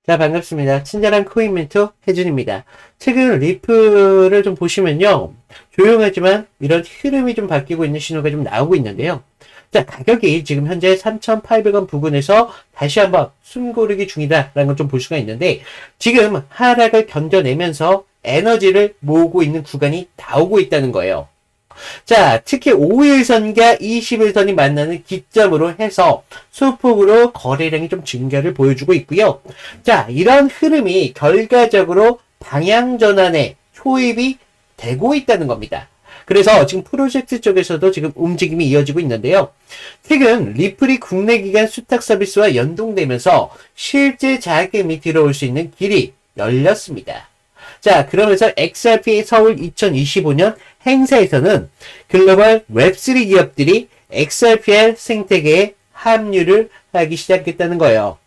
자, 반갑습니다. 친절한 코인 멘토 혜준입니다. 최근 리플을 좀 보시면요. 조용하지만 이런 흐름이 좀 바뀌고 있는 신호가 좀 나오고 있는데요. 자, 가격이 지금 현재 3,800원 부근에서 다시 한번 숨고르기 중이다라는 걸 좀 볼 수가 있는데, 지금 하락을 견뎌내면서 에너지를 모으고 있는 구간이 나오고 있다는 거예요. 자, 특히 5일선과 20일선이 만나는 기점으로 해서 소폭으로 거래량이 좀 증가를 보여주고 있고요. 자, 이런 흐름이 결과적으로 방향 전환에 초입이 되고 있다는 겁니다. 그래서 지금 프로젝트 쪽에서도 지금 움직임이 이어지고 있는데요. 최근 리플이 국내 기관 수탁 서비스와 연동되면서 실제 자금이 들어올 수 있는 길이 열렸습니다. 자, 그러면서 XRP 서울 2025년 행사에서는 글로벌 웹3 기업들이 XRPR 생태계에 합류를 하기 시작했다는 거예요.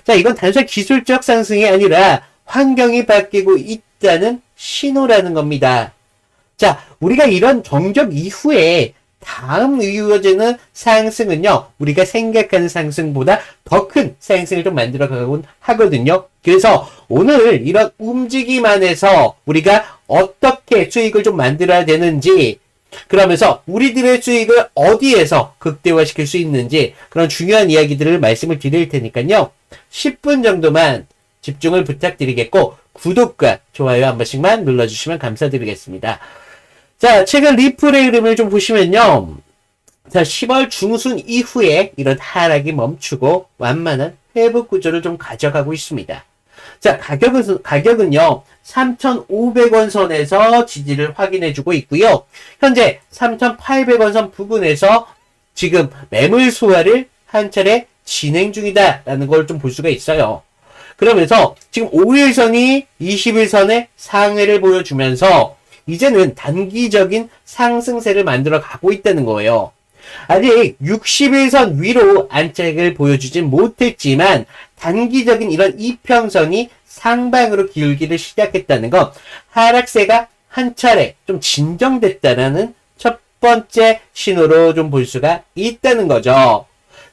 자, 이건 단순한 기술적 상승이 아니라 환경이 바뀌고 있다는 신호라는 겁니다. 자, 우리가 이런 정적 이후에 다음 이어지는 상승은요, 우리가 생각하는 상승보다 더 큰 상승을 좀 만들어 가곤 하거든요. 그래서 오늘 이런 움직임 안에서 우리가 어떻게 수익을 좀 만들어야 되는지, 그러면서 우리들의 수익을 어디에서 극대화시킬 수 있는지, 그런 중요한 이야기들을 말씀을 드릴 테니까요. 10분 정도만 집중을 부탁드리겠고, 구독과 좋아요 한 번씩만 눌러주시면 감사드리겠습니다. 자, 최근 리플의 흐름을 좀 보시면요. 자, 10월 중순 이후에 이런 하락이 멈추고 완만한 회복 구조를 좀 가져가고 있습니다. 자, 가격은요, 3,500원 선에서 지지를 확인해주고 있고요. 현재 3,800원 선 부근에서 지금 매물 소화를 한 차례 진행 중이다라는 걸 좀 볼 수가 있어요. 그러면서 지금 5일선이 20일선의 상회를 보여주면서 이제는 단기적인 상승세를 만들어 가고 있다는 거예요. 아직 60일선 위로 안착을 보여주진 못했지만 단기적인 이런 이평선이 상방으로 기울기를 시작했다는 건 하락세가 한 차례 좀 진정됐다는 첫 번째 신호로 좀 볼 수가 있다는 거죠.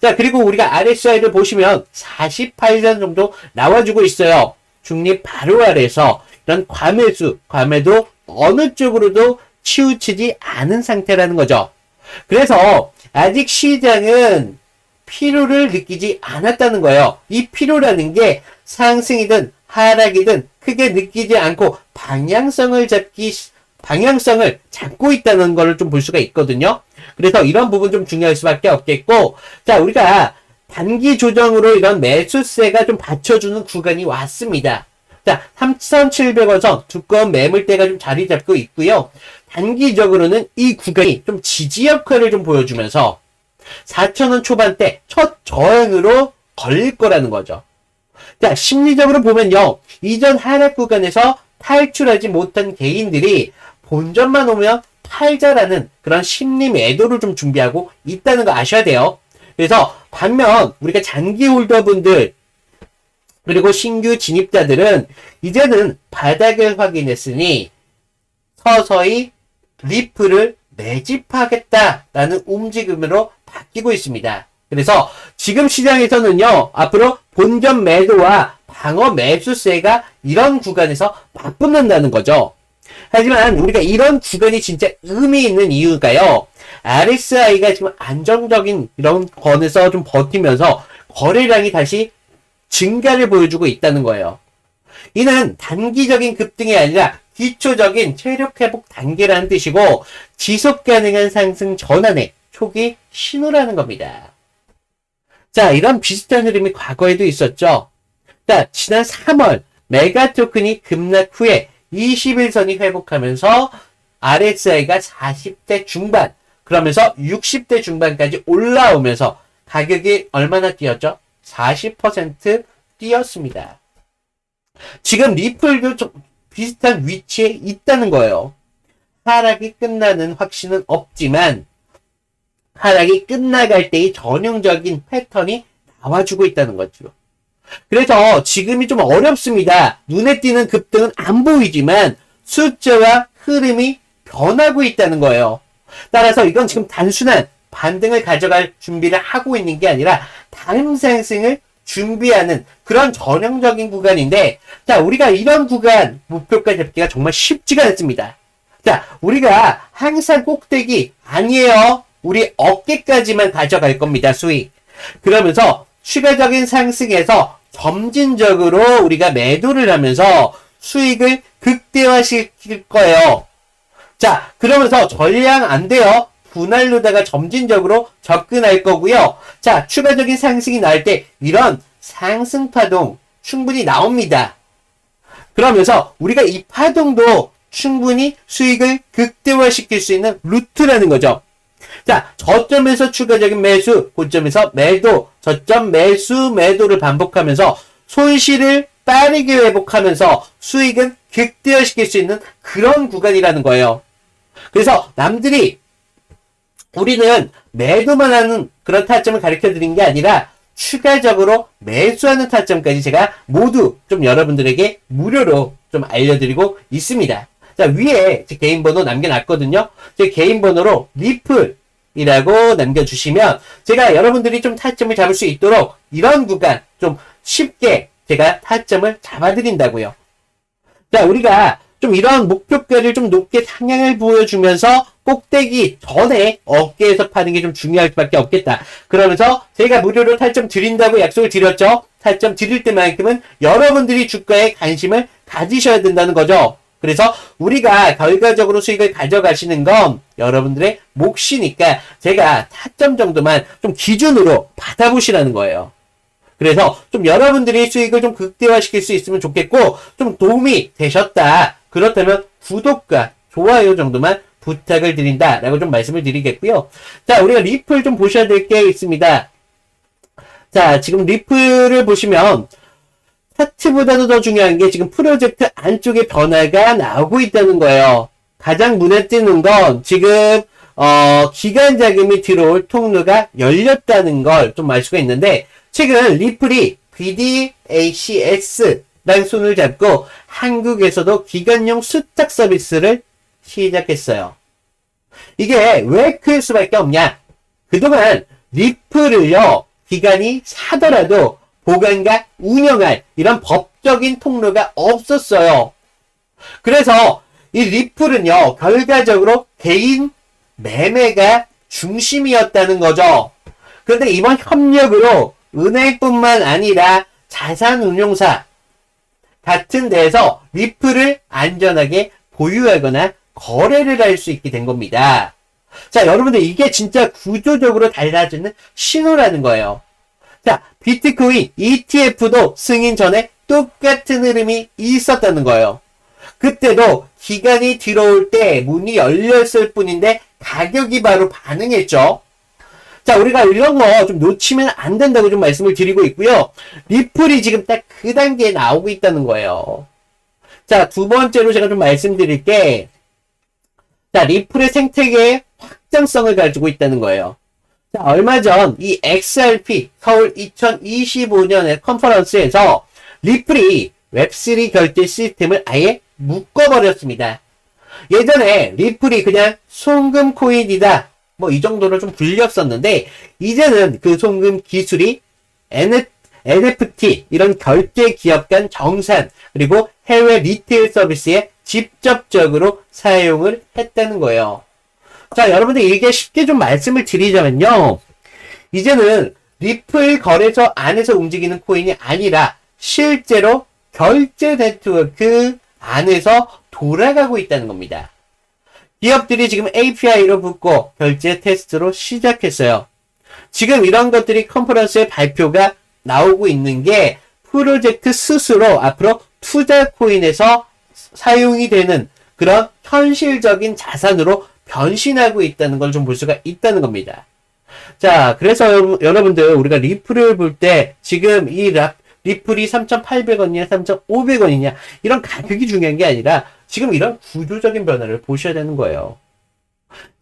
자, 그리고 우리가 RSI를 보시면 48선 정도 나와주고 있어요. 중립 바로 아래에서 이런 과매도 어느 쪽으로도 치우치지 않은 상태라는 거죠. 그래서 아직 시장은 피로를 느끼지 않았다는 거예요. 이 피로라는 게 상승이든 하락이든 크게 느끼지 않고 방향성을 잡고 있다는 걸 좀 볼 수가 있거든요. 그래서 이런 부분 좀 중요할 수밖에 없겠고, 자, 우리가 단기 조정으로 이런 매수세가 좀 받쳐주는 구간이 왔습니다. 자, 3,700원 선 두꺼운 매물대가 좀 자리 잡고 있고요. 단기적으로는 이 구간이 좀 지지 역할을 좀 보여주면서 4,000원 초반대 첫 저항으로 걸릴 거라는 거죠. 자, 심리적으로 보면요. 이전 하락 구간에서 탈출하지 못한 개인들이 본전만 오면 팔자라는 그런 심리 매도를 좀 준비하고 있다는 거 아셔야 돼요. 그래서 반면 우리가 장기 홀더분들 그리고 신규 진입자들은 이제는 바닥을 확인했으니 서서히 리플을 매집하겠다라는 움직임으로 바뀌고 있습니다. 그래서 지금 시장에서는요, 앞으로 본전 매도와 방어 매수세가 이런 구간에서 맞붙는다는 거죠. 하지만 우리가 이런 구간이 진짜 의미 있는 이유가요, RSI가 지금 안정적인 이런 건에서 좀 버티면서 거래량이 다시 증가를 보여주고 있다는 거예요. 이는 단기적인 급등이 아니라 기초적인 체력 회복 단계라는 뜻이고 지속 가능한 상승 전환의 초기 신호라는 겁니다. 자, 이런 비슷한 흐름이 과거에도 있었죠. 자, 지난 3월 메가 토큰이 급락 후에 21선이 회복하면서 RSI가 40대 중반, 그러면서 60대 중반까지 올라오면서 가격이 얼마나 뛰었죠? 40% 뛰었습니다. 지금 리플도 좀 비슷한 위치에 있다는 거예요. 하락이 끝나는 확신은 없지만 하락이 끝나갈 때의 전형적인 패턴이 나와주고 있다는 거죠. 그래서 지금이 좀 어렵습니다. 눈에 띄는 급등은 안 보이지만 숫자와 흐름이 변하고 있다는 거예요. 따라서 이건 지금 단순한 반등을 가져갈 준비를 하고 있는 게 아니라 다음 상승을 준비하는 그런 전형적인 구간인데, 자, 우리가 이런 구간 목표가 잡기가 정말 쉽지가 않습니다. 자, 우리가 항상 꼭대기 아니에요. 우리 어깨까지만 가져갈 겁니다, 수익. 그러면서 추가적인 상승에서 점진적으로 우리가 매도를 하면서 수익을 극대화시킬 거예요. 자, 그러면서 전량 안 돼요. 분할로다가 점진적으로 접근할 거고요. 자, 추가적인 상승이 나올 때 이런 상승 파동 충분히 나옵니다. 그러면서 우리가 이 파동도 충분히 수익을 극대화시킬 수 있는 루트라는 거죠. 자, 저점에서 추가적인 매수, 고점에서 매도, 저점 매수, 매도를 반복하면서 손실을 빠르게 회복하면서 수익은 극대화시킬 수 있는 그런 구간이라는 거예요. 그래서 남들이 우리는 매도만 하는 그런 타점을 가르쳐 드린 게 아니라 추가적으로 매수하는 타점까지 제가 모두 좀 여러분들에게 무료로 좀 알려드리고 있습니다. 자, 위에 제 개인 번호 남겨놨거든요. 제 개인 번호로 리플이라고 남겨주시면 제가 여러분들이 좀 타점을 잡을 수 있도록 이런 구간 좀 쉽게 제가 타점을 잡아드린다고요. 자, 우리가 좀 이런 목표가를 좀 높게 상향을 보여주면서 꼭대기 전에 어깨에서 파는 게 좀 중요할 수밖에 없겠다. 그러면서 제가 무료로 타점 드린다고 약속을 드렸죠. 타점 드릴 때만큼은 여러분들이 주가에 관심을 가지셔야 된다는 거죠. 그래서 우리가 결과적으로 수익을 가져가시는 건 여러분들의 몫이니까 제가 타점 정도만 좀 기준으로 받아보시라는 거예요. 그래서 좀 여러분들이 수익을 좀 극대화시킬 수 있으면 좋겠고, 좀 도움이 되셨다. 그렇다면 구독과 좋아요 정도만 부탁을 드린다라고 좀 말씀을 드리겠고요. 자, 우리가 리플 좀 보셔야 될 게 있습니다. 자, 지금 리플을 보시면 차트보다도 더 중요한 게 지금 프로젝트 안쪽에 변화가 나오고 있다는 거예요. 가장 눈에 띄는 건 지금 기간 자금이 들어올 통로가 열렸다는 걸 좀 알 수가 있는데, 최근 리플이 BDACS라는 손을 잡고 한국에서도 기관용 수탁 서비스를 시작했어요. 이게 왜 클 수밖에 없냐? 그동안 리플을요, 기관이 사더라도 보관과 운영할 이런 법적인 통로가 없었어요. 그래서 이 리플은요, 결과적으로 개인 매매가 중심이었다는 거죠. 그런데 이번 협력으로 은행뿐만 아니라 자산운용사 같은 데에서 리플을 안전하게 보유하거나 거래를 할 수 있게 된 겁니다. 자, 여러분들 이게 진짜 구조적으로 달라지는 신호라는 거예요. 자, 비트코인 ETF도 승인 전에 똑같은 흐름이 있었다는 거예요. 그때도 기간이 들어올 때 문이 열렸을 뿐인데 가격이 바로 반응했죠. 자, 우리가 이런 거 좀 놓치면 안 된다고 좀 말씀을 드리고 있고요. 리플이 지금 딱 그 단계에 나오고 있다는 거예요. 자, 두 번째로 제가 좀 말씀드릴 게, 자, 리플의 생태계의 확장성을 가지고 있다는 거예요. 자, 얼마 전 이 XRP 서울 2025년의 컨퍼런스에서 리플이 웹3 결제 시스템을 아예 묶어버렸습니다. 예전에 리플이 그냥 송금 코인이다, 뭐 이 정도로 좀 불렸었는데, 이제는 그 송금 기술이 NFT 이런 결제 기업 간 정산 그리고 해외 리테일 서비스에 직접적으로 사용을 했다는 거예요. 자, 여러분들 이게 쉽게 좀 말씀을 드리자면요, 이제는 리플 거래소 안에서 움직이는 코인이 아니라 실제로 결제 네트워크 안에서 돌아가고 있다는 겁니다. 기업들이 지금 API로 붙고 결제 테스트로 시작했어요. 지금 이런 것들이 컨퍼런스의 발표가 나오고 있는 게 프로젝트 스스로 앞으로 투자 코인에서 사용이 되는 그런 현실적인 자산으로 변신하고 있다는 걸 좀 볼 수가 있다는 겁니다. 자, 그래서 여러분들 우리가 리플을 볼 때 지금 이 리플이 3,800원이냐 3,500원이냐 이런 가격이 중요한 게 아니라 지금 이런 구조적인 변화를 보셔야 되는 거예요.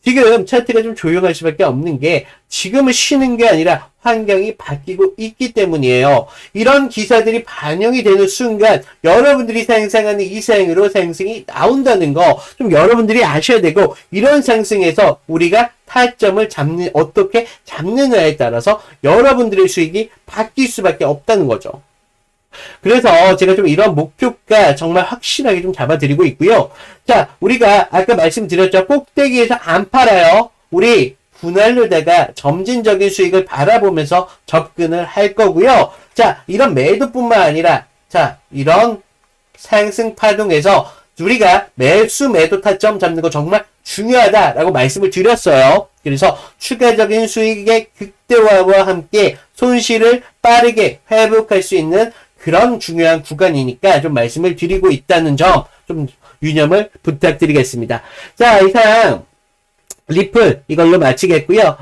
지금 차트가 좀 조용할 수밖에 없는 게 지금은 쉬는 게 아니라 환경이 바뀌고 있기 때문이에요. 이런 기사들이 반영이 되는 순간 여러분들이 상승하는 이상으로 상승이 나온다는 거 좀 여러분들이 아셔야 되고, 이런 상승에서 우리가 타점을 어떻게 잡느냐에 따라서 여러분들의 수익이 바뀔 수밖에 없다는 거죠. 그래서 제가 좀 이런 목표가 정말 확실하게 좀 잡아드리고 있고요. 자, 우리가 아까 말씀드렸죠. 꼭대기에서 안 팔아요. 우리 분할로다가 점진적인 수익을 바라보면서 접근을 할 거고요. 자, 이런 매도뿐만 아니라, 자, 이런 상승 파동에서 우리가 매수 매도 타점 잡는 거 정말 중요하다라고 말씀을 드렸어요. 그래서 추가적인 수익의 극대화와 함께 손실을 빠르게 회복할 수 있는 그런 중요한 구간이니까 좀 말씀을 드리고 있다는 점 좀 유념을 부탁드리겠습니다. 자, 이상 리플 이걸로 마치겠고요.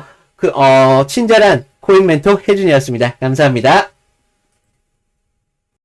친절한 코인 멘토 혜준이었습니다. 감사합니다.